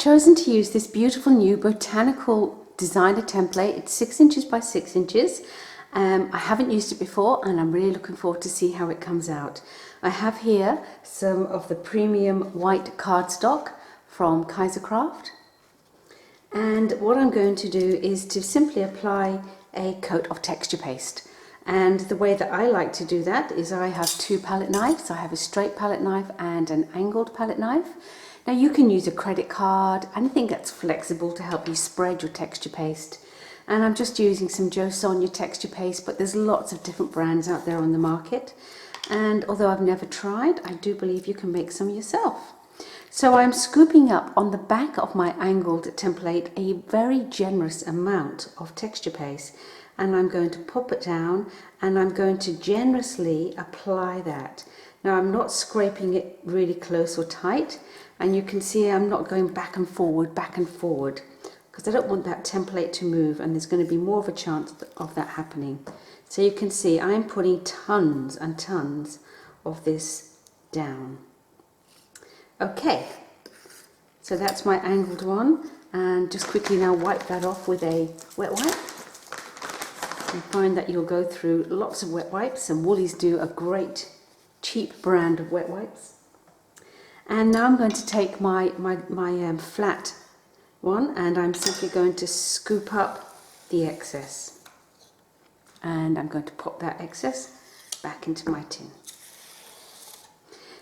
chosen to use this beautiful new botanical designer template. It's 6 inches by 6 inches. I haven't used it before and I'm really looking forward to see how it comes out. I have here some of the premium white cardstock from Kaisercraft, and what I'm going to do is to simply apply a coat of texture paste. And the way that I like to do that is I have two palette knives. I have a straight palette knife and an angled palette knife. Now you can use a credit card, anything that's flexible to help you spread your texture paste. And I'm just using some Jo Sonja texture paste, but there's lots of different brands out there on the market. And although I've never tried, I do believe you can make some yourself. So I'm scooping up on the back of my angled template a very generous amount of texture paste, and I'm going to pop it down and I'm going to generously apply that. Now I'm not scraping it really close or tight, and you can see I'm not going back and forward, because I don't want that template to move, and there's going to be more of a chance of that happening. So you can see I'm putting tons and tons of this down. Okay, so that's my angled one, and just quickly now wipe that off with a wet wipe. You find that you'll go through lots of wet wipes, and Woolies do a great cheap brand of wet wipes. And now I'm going to take my flat one, and I'm simply going to scoop up the excess, and I'm going to pop that excess back into my tin.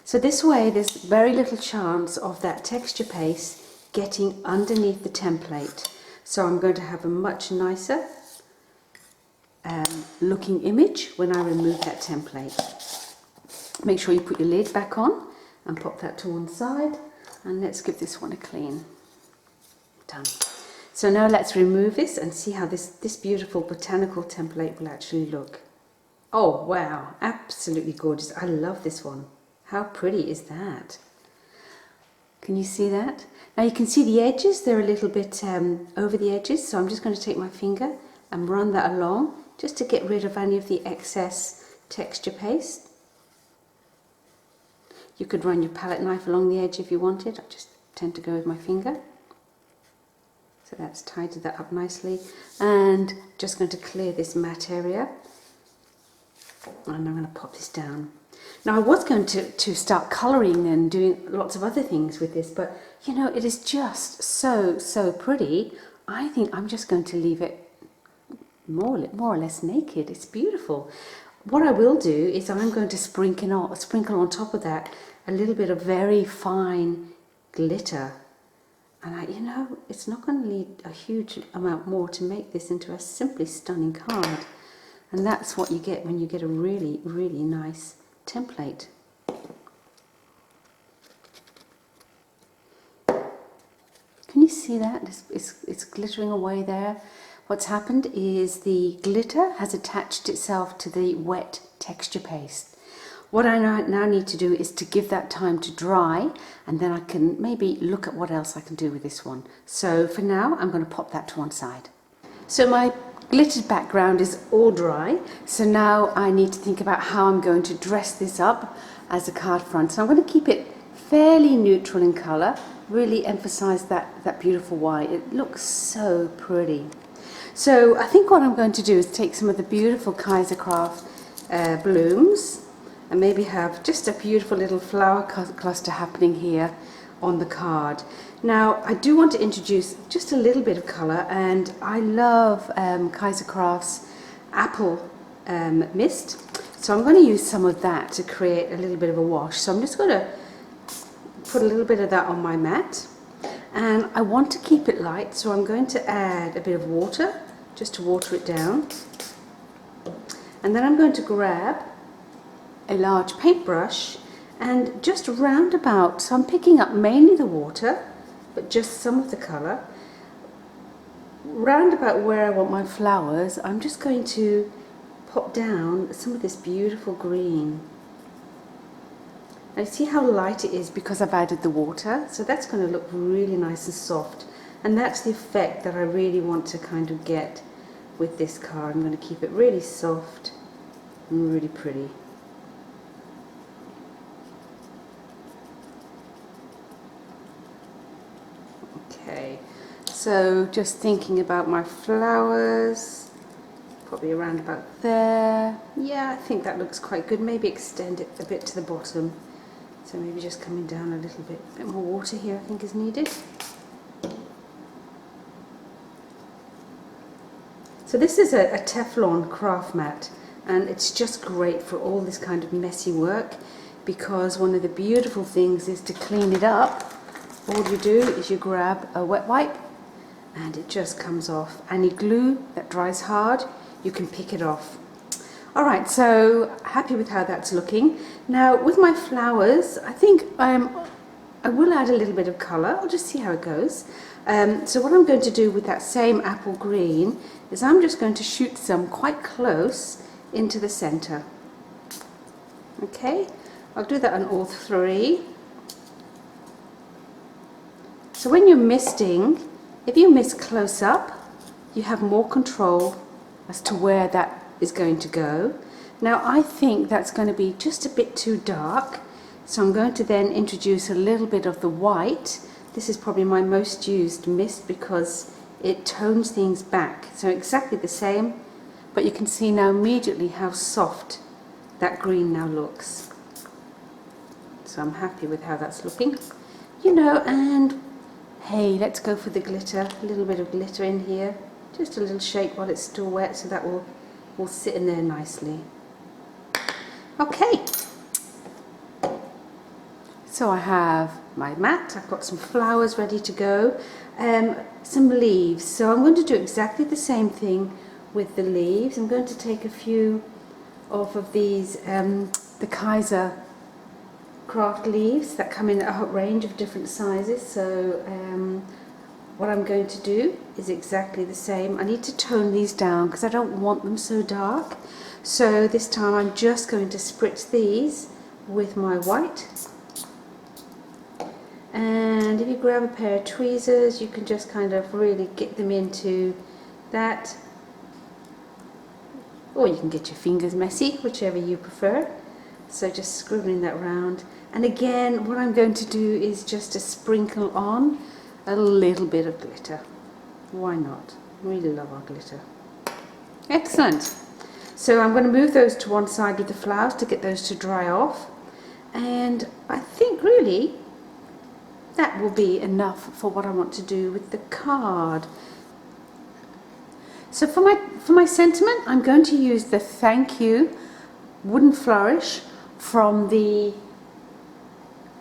So this way there's very little chance of that texture paste getting underneath the template. So I'm going to have a much nicer looking image when I remove that template. Make sure you put your lid back on and pop that to one side, and let's give this one a clean. Done. So now let's remove this and see how this beautiful botanical template will actually look. Oh wow, absolutely gorgeous. I love this one. How pretty is that? Can you see that? Now you can see the edges, they're a little bit over the edges, so I'm just going to take my finger and run that along just to get rid of any of the excess texture paste. You could run your palette knife along the edge if you wanted. I just tend to go with my finger. So that's tidied that up nicely, and just going to clear this matte area, and I'm going to pop this down. Now I was going to start colouring and doing lots of other things with this, but you know, it is just so pretty. I think I'm just going to leave it more or less naked. It's beautiful. What I will do is I'm going to sprinkle on top of that a little bit of very fine glitter. And you know, it's not going to need a huge amount more to make this into a simply stunning card. And that's what you get when you get a really, really nice template. Can you see that? It's glittering away there. What's happened is the glitter has attached itself to the wet texture paste. What I now need to do is to give that time to dry, and then I can maybe look at what else I can do with this one. So for now, I'm going to pop that to one side. So my glittered background is all dry, so now I need to think about how I'm going to dress this up as a card front. So I'm going to keep it fairly neutral in colour, really emphasise that beautiful white. It looks so pretty. So I think what I'm going to do is take some of the beautiful Kaisercraft blooms, and maybe have just a beautiful little flower cluster happening here on the card. Now I do want to introduce just a little bit of colour, and I love Kaisercraft's apple mist, so I'm going to use some of that to create a little bit of a wash. So I'm just going to put a little bit of that on my mat, and I want to keep it light, so I'm going to add a bit of water just to water it down, and then I'm going to grab a large paintbrush and just round about, so I'm picking up mainly the water but just some of the colour, round about where I want my flowers. I'm just going to pop down some of this beautiful green. Now see how light it is because I've added the water, so that's going to look really nice and soft, and that's the effect that I really want to kind of get with this card. I'm going to keep it really soft and really pretty. So just thinking about my flowers, probably around about there. Yeah, I think that looks quite good. Maybe extend it a bit to the bottom. So maybe just coming down a little bit. A bit more water here I think is needed. So this is a Teflon craft mat, and it's just great for all this kind of messy work, because one of the beautiful things is to clean it up. All you do is you grab a wet wipe and it just comes off. Any glue that dries hard, you can pick it off. Alright, so happy with how that's looking. Now with my flowers, I think I will add a little bit of colour. I'll just see how it goes. So what I'm going to do with that same apple green is I'm just going to shoot some quite close into the centre. Okay, I'll do that on all three. So when you're misting, if you mist close up, you have more control as to where that is going to go. Now I think that's going to be just a bit too dark, so I'm going to then introduce a little bit of the white. This is probably my most used mist because it tones things back. So exactly the same, but you can see now immediately how soft that green now looks. So I'm happy with how that's looking. You know, and hey, let's go for the glitter. A little bit of glitter in here. Just a little shake while it's still wet, so that will sit in there nicely. Okay. So I have my mat, I've got some flowers ready to go, some leaves. So I'm going to do exactly the same thing with the leaves. I'm going to take a few of these, the Kaiser craft leaves that come in a range of different sizes. So what I'm going to do is exactly the same. I need to tone these down because I don't want them so dark. So this time I'm just going to spritz these with my white. And if you grab a pair of tweezers, you can just kind of really get them into that. Or you can get your fingers messy, whichever you prefer. So just scribbling that round. And again, what I'm going to do is just to sprinkle on a little bit of glitter. Why not? We love our glitter. Excellent. So I'm going to move those to one side with the flowers to get those to dry off. And I think really that will be enough for what I want to do with the card. So for my sentiment, I'm going to use the Thank You Wooden Flourish from the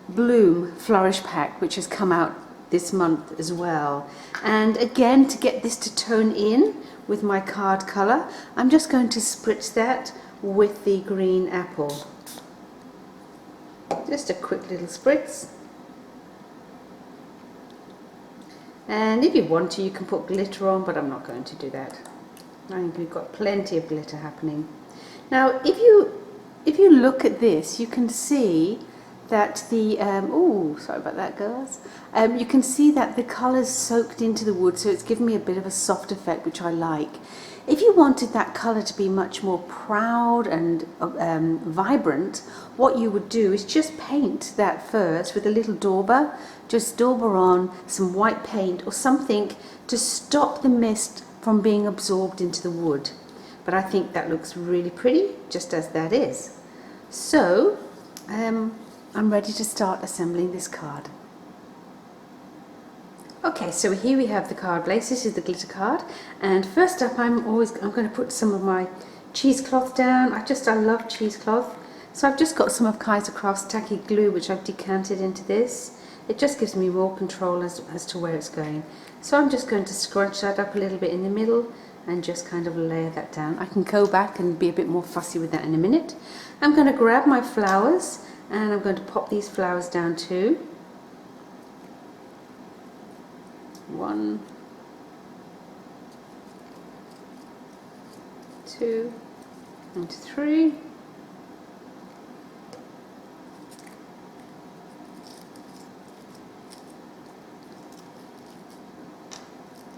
Bloom Flourish Pack, which has come out this month as well. And again, to get this to tone in with my card colour, I'm just going to spritz that with the green apple. Just a quick little spritz. And if you want to, you can put glitter on, but I'm not going to do that. I think we've got plenty of glitter happening. Now, if you look at this, you can see that the oh, sorry about that, girls. You can see that the colour's soaked into the wood, so it's given me a bit of a soft effect, which I like. If you wanted that colour to be much more proud and vibrant, what you would do is just paint that first with a little dauber. Just dauber on some white paint or something to stop the mist from being absorbed into the wood. But I think that looks really pretty, just as that is. So, I'm ready to start assembling this card. Okay, so here we have the card base. This is the glitter card, and first up I'm going to put some of my cheesecloth down. I love cheesecloth, so I've just got some of Kaiser Craft's tacky glue, which I've decanted into this. It just gives me more control as to where it's going. So I'm just going to scrunch that up a little bit in the middle and just kind of layer that down. I can go back and be a bit more fussy with that in a minute. I'm going to grab my flowers and I'm going to pop these flowers down too. 1, 2, and 3.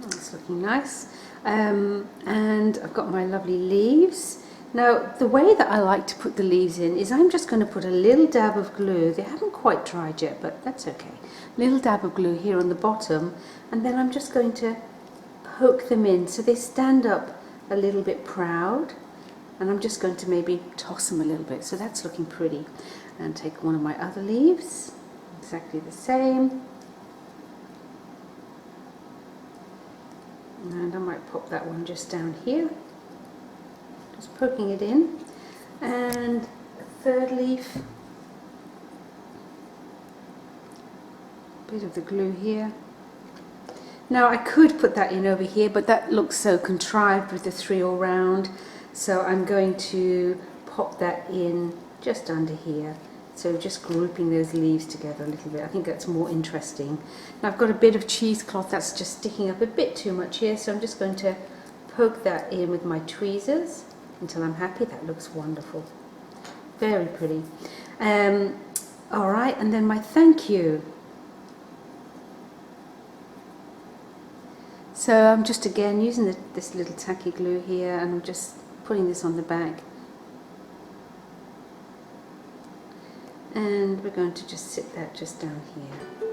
That's looking nice. And I've got my lovely leaves. Now, the way that I like to put the leaves in is I'm just going to put a little dab of glue. They haven't quite dried yet, but that's okay. Little dab of glue here on the bottom, and then I'm just going to poke them in so they stand up a little bit proud, and I'm just going to maybe toss them a little bit, so that's looking pretty. And take one of my other leaves, exactly the same, and I might pop that one just down here, just poking it in. And a third leaf, bit of the glue here. Now I could put that in over here, but that looks so contrived with the 3 all round, so I'm going to pop that in just under here. So just grouping those leaves together a little bit, I think that's more interesting. Now I've got a bit of cheesecloth that's just sticking up a bit too much here, so I'm just going to poke that in with my tweezers until I'm happy. That looks wonderful, very pretty. Alright, and then my thank you. So I'm just again using this little tacky glue here, and I'm just putting this on the back. And we're going to just sit that just down here.